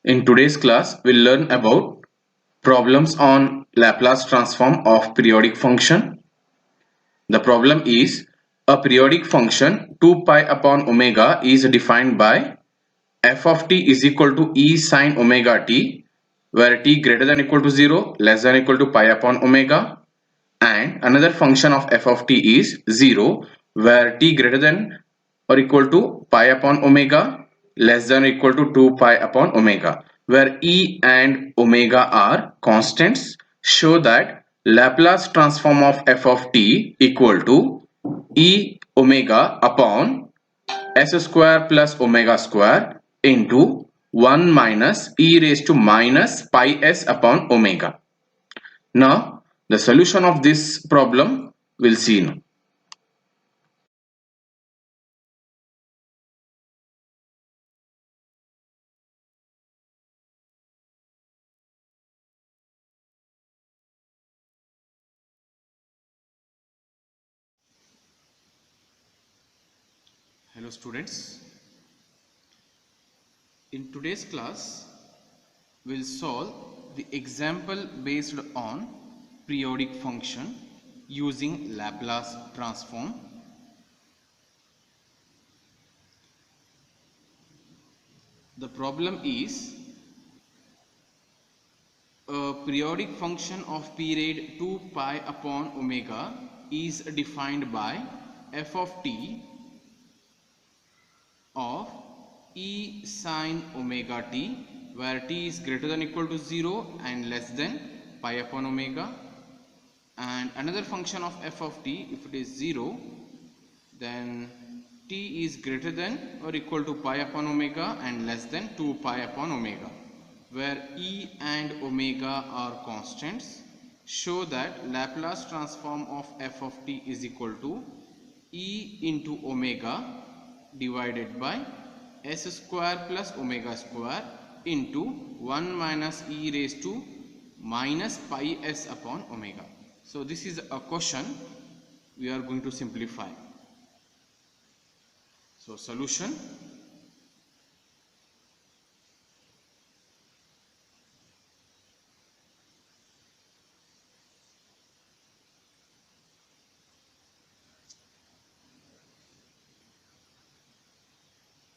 In today's class, we'll learn about problems on Laplace transform of periodic function. The problem is a periodic function 2 pi upon omega is defined by f of t is equal to e sine omega t, where t greater than equal to 0, less than equal to pi upon omega, and another function of f of t is 0, where t greater than or equal to pi upon omega, less than or equal to 2 pi upon omega, where e and omega are constants. Show that Laplace transform of f of t equal to e omega upon s square plus omega square into 1 minus e raised to minus pi s upon omega. Now, the solution of this problem we'll see now. Hello students. In today's class, we'll solve the example based on periodic function using Laplace transform. The problem is a periodic function of period 2 pi upon omega is defined by f of t of e sine omega t, where t is greater than equal to 0 and less than pi upon omega, and another function of f of t, if it is 0, then t is greater than or equal to pi upon omega and less than 2 pi upon omega, where e and omega are constants. Show that Laplace transform of f of t is equal to e into omega divided by s square plus omega square into 1 minus e raised to minus pi s upon omega. So this is a question we are going to simplify. So solution.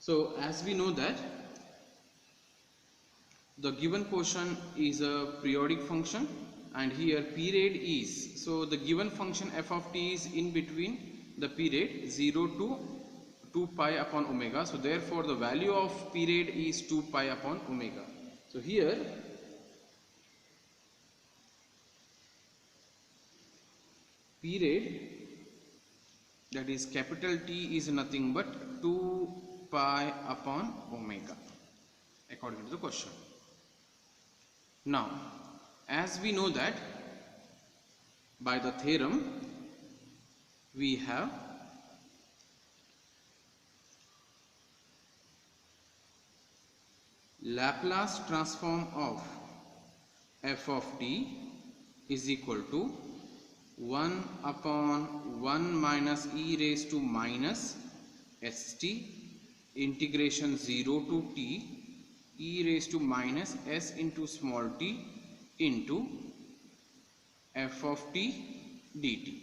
So as we know that the given portion is a periodic function and here period is, so the given function f of t is in between the period 0 to 2 pi upon omega. So therefore the value of period is 2 pi upon omega. So here period, that is capital T, is nothing but 2 pi upon omega according to the question. Now, as we know that by the theorem we have Laplace transform of f of t is equal to 1 upon 1 minus e raised to minus st integration 0 to t e raised to minus s into small t into f of t dt.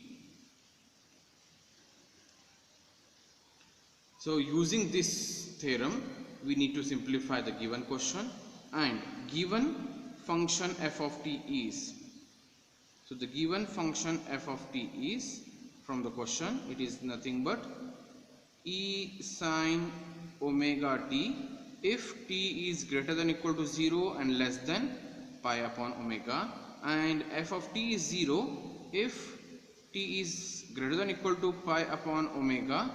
So using this theorem we need to simplify the given question, and given function f of t is, so the given function f of t is, from the question, it is nothing but e sine omega t if t is greater than equal to 0 and less than pi upon omega, and f of t is 0 if t is greater than equal to pi upon omega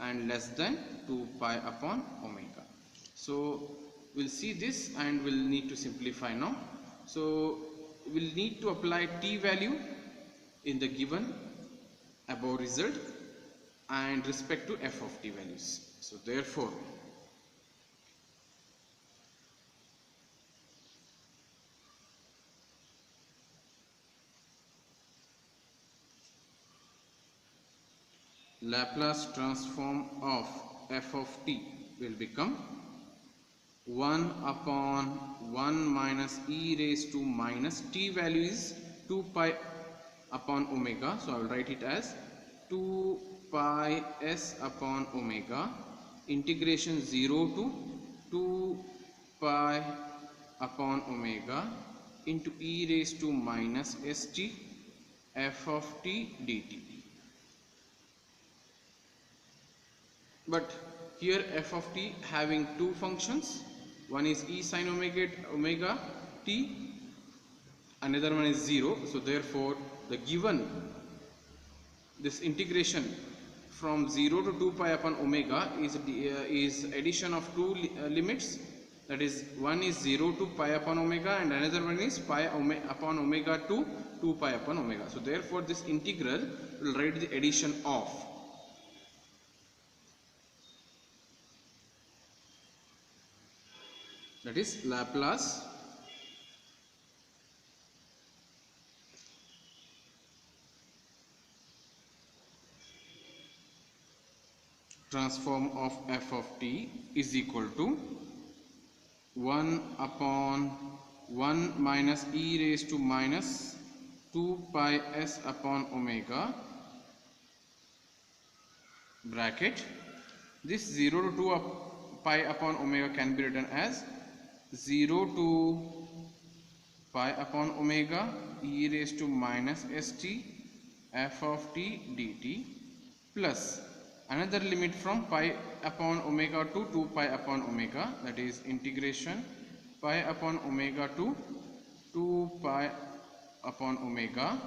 and less than 2 pi upon omega. So we'll see this and we'll need to simplify now. So we'll need to apply t value in the given above result and respect to f of t values. So therefore Laplace transform of f of t will become 1 upon 1 minus e raised to minus t value is 2 pi upon omega, so I will write it as 2 pi s upon omega integration 0 to 2 pi upon omega into e raised to minus st f of t dt. But here f of t having two functions, one is e sin omega t, another one is 0, so therefore the given this integration from 0 to 2 pi upon omega is addition of two limits, that is one is 0 to pi upon omega and another one is pi upon omega to 2 pi upon omega. So therefore this integral will write the addition of, that is Laplace transform of f of t is equal to 1 upon 1 minus e raised to minus 2 pi s upon omega bracket, this 0 to 2 pi upon omega can be written as 0 to pi upon omega e raised to minus st f of t dt plus another limit from pi upon omega to 2 pi upon omega, that is integration pi upon omega to 2 pi upon omega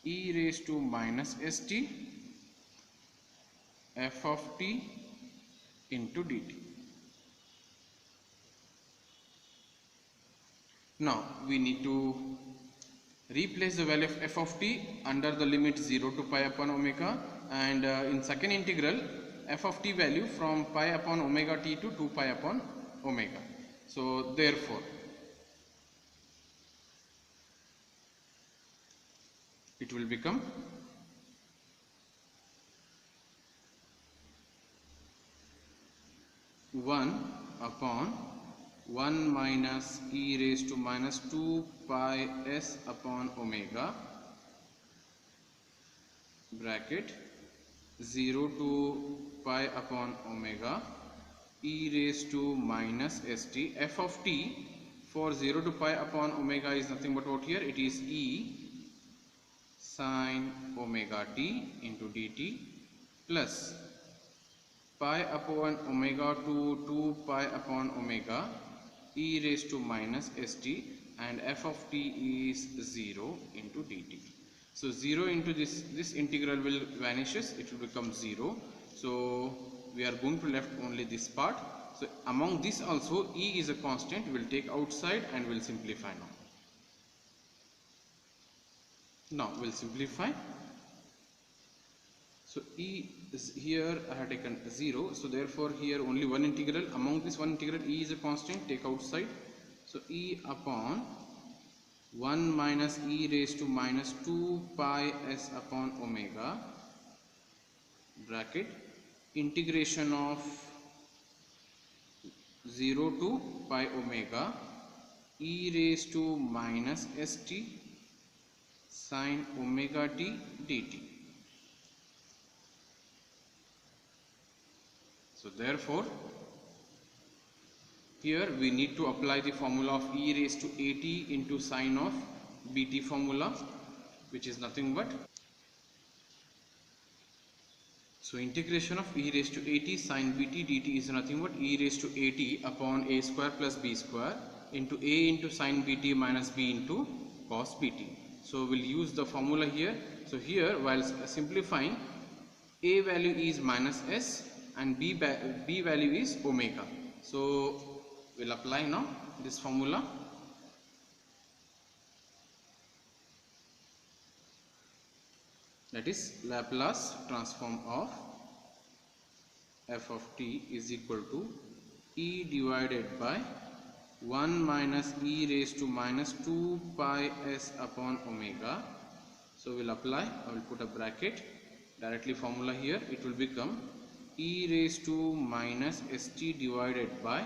e raised to minus st f of t into dt. Now we need to replace the value of f of t under the limit 0 to pi upon omega, and in second integral f of t value from pi upon omega t to 2 pi upon omega. So therefore it will become 1 upon 1 minus e raised to minus 2 pi s upon omega bracket 0 to pi upon omega e raised to minus st f of t for 0 to pi upon omega is nothing but what here, it is e sin omega t into dt plus pi upon omega to 2 pi upon omega e raised to minus st, and f of t is 0 into dt. So 0 into this integral will vanishes, it will become 0. So we are going to left only this part. So among this also e is a constant, we will take outside and will simplify now. Now we will simplify. So e is here, I have taken 0, so therefore here only one integral, among this one integral e is a constant, take outside. So e upon 1 minus e raised to minus 2 pi s upon omega bracket integration of 0 to pi omega e raised to minus st sin omega t dt. So therefore here we need to apply the formula of e raised to at into sine of bt formula, which is nothing but, so integration of e raised to at sine bt dt is nothing but e raised to at upon a square plus b square into a into sine bt minus b into cos bt. So we'll use the formula here. So here while simplifying, a value is minus s and b value is omega. So we'll apply now this formula. That is Laplace transform of f of t is equal to e divided by 1 minus e raised to minus 2 pi s upon omega. So we'll apply, I will put a bracket, directly formula here, it will become e raised to minus st divided by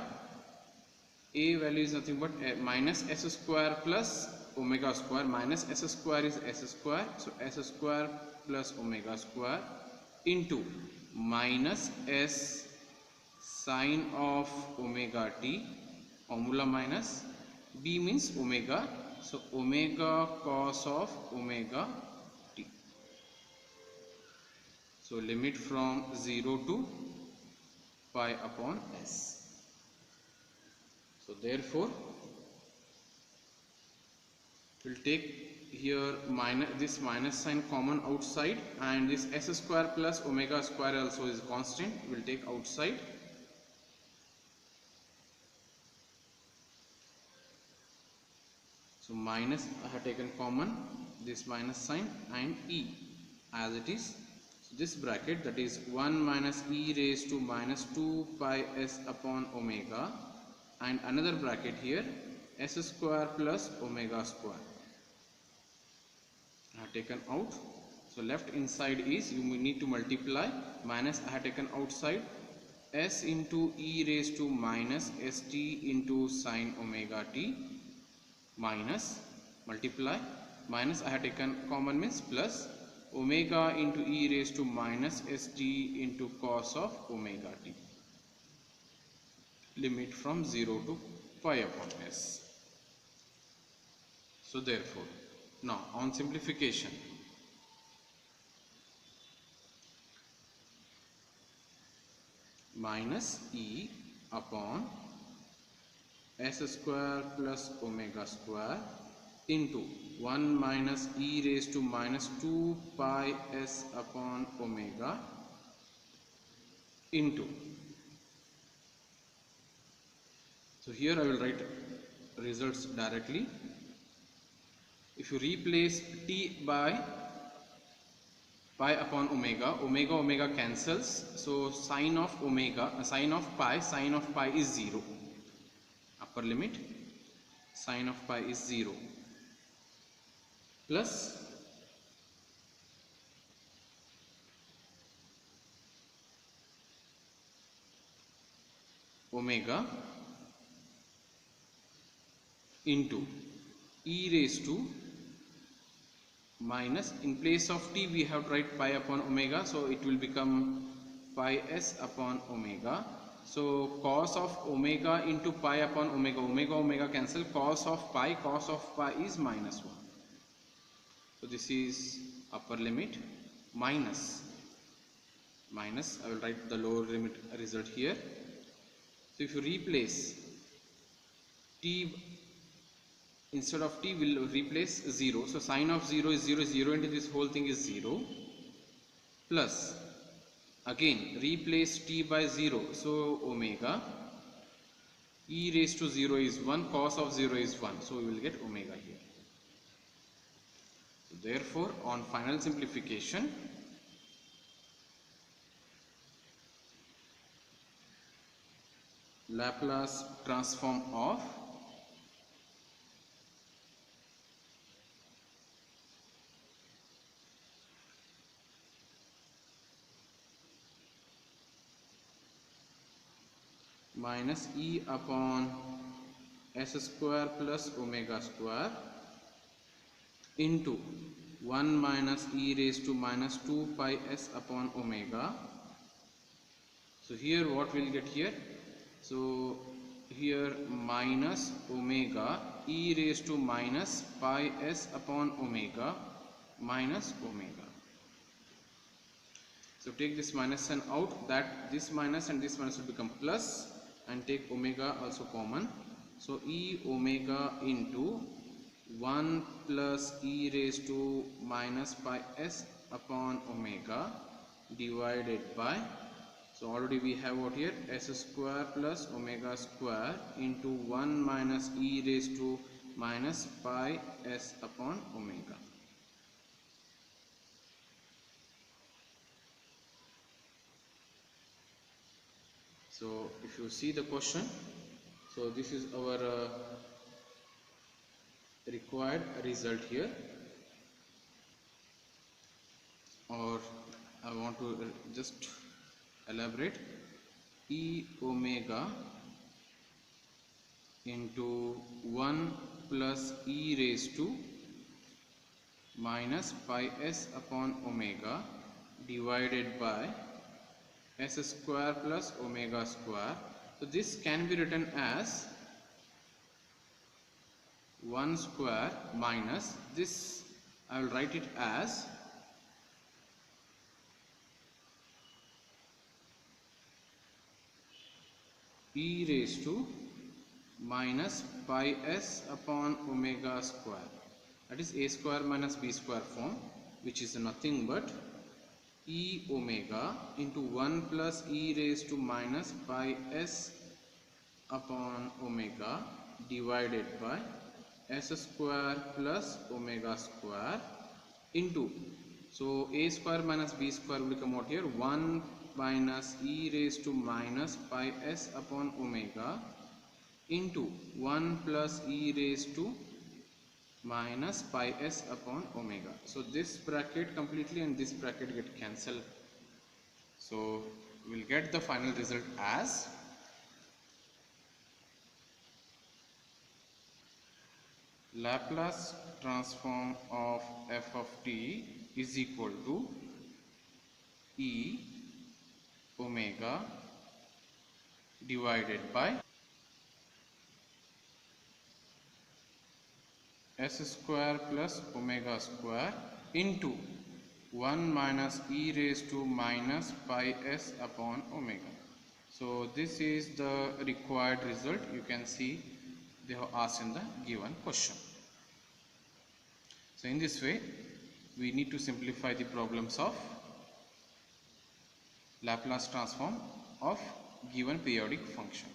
A value is nothing but minus s square plus omega square. Minus s square is s square, so s square plus omega square into minus s sine of omega t, formula minus b means omega, so omega cos of omega t. So limit from 0 to pi upon s. So therefore we'll take here this minus sign common outside, and this s square plus omega square also is constant, we'll take outside. So minus I have taken common this minus sign and e as it is. So this bracket, that is 1 minus e raised to minus 2 pi s upon omega, and another bracket here s square plus omega square I have taken out. So left inside is, you need to multiply, minus I have taken outside, s into e raised to minus st into sine omega t, minus multiply, minus I have taken common means plus, omega into e raised to minus st into cos of omega t, limit from 0 to pi upon s. So therefore now on simplification, minus e upon s square plus omega square into 1 minus e raised to minus 2 pi s upon omega into, so here I will write results directly. If you replace t by pi upon omega, omega cancels, so sine of omega, sine of pi is 0, upper limit sine of pi is 0, plus omega into e raised to minus, in place of t we have to write pi upon omega, so it will become pi s upon omega. So cos of omega into pi upon omega, omega cancel, cos of pi is minus 1. So this is upper limit minus I will write the lower limit result here. So if you replace t, instead of t will replace 0, so sine of 0 is 0, 0 into this whole thing is 0, plus again replace t by 0, so omega, e raised to 0 is 1, cos of 0 is 1, so we will get omega here. So therefore on final simplification, Laplace transform of minus e upon s square plus omega square into 1 minus e raised to minus 2 pi s upon omega. So here what we'll get here, so here minus omega e raised to minus pi s upon omega minus omega. So take this minus sign out, that this minus and this minus will become plus, and take omega also common, so e omega into 1 plus e raised to minus pi s upon omega divided by, so already we have what here, s square plus omega square into 1 minus e raised to minus pi s upon omega. So if you see the question, so this is our required result here, or I want to just elaborate, e omega into 1 plus e raised to minus pi s upon omega divided by s square plus omega square. So this can be written as 1 square minus this, I will write it as e raised to minus pi s upon omega square, that is a square minus b square form, which is nothing but e omega into 1 plus e raised to minus pi s upon omega divided by s square plus omega square into, so a square minus b square will come out here, 1 minus e raised to minus pi s upon omega into 1 plus e raised to minus pi s upon omega. So this bracket completely and this bracket get cancelled. So we will get the final result as Laplace transform of f of t is equal to e omega divided by s square plus omega square into 1 minus e raised to minus pi s upon omega. So this is the required result. You can see they have asked in the given question. So in this way we need to simplify the problems of Laplace transform of given periodic function.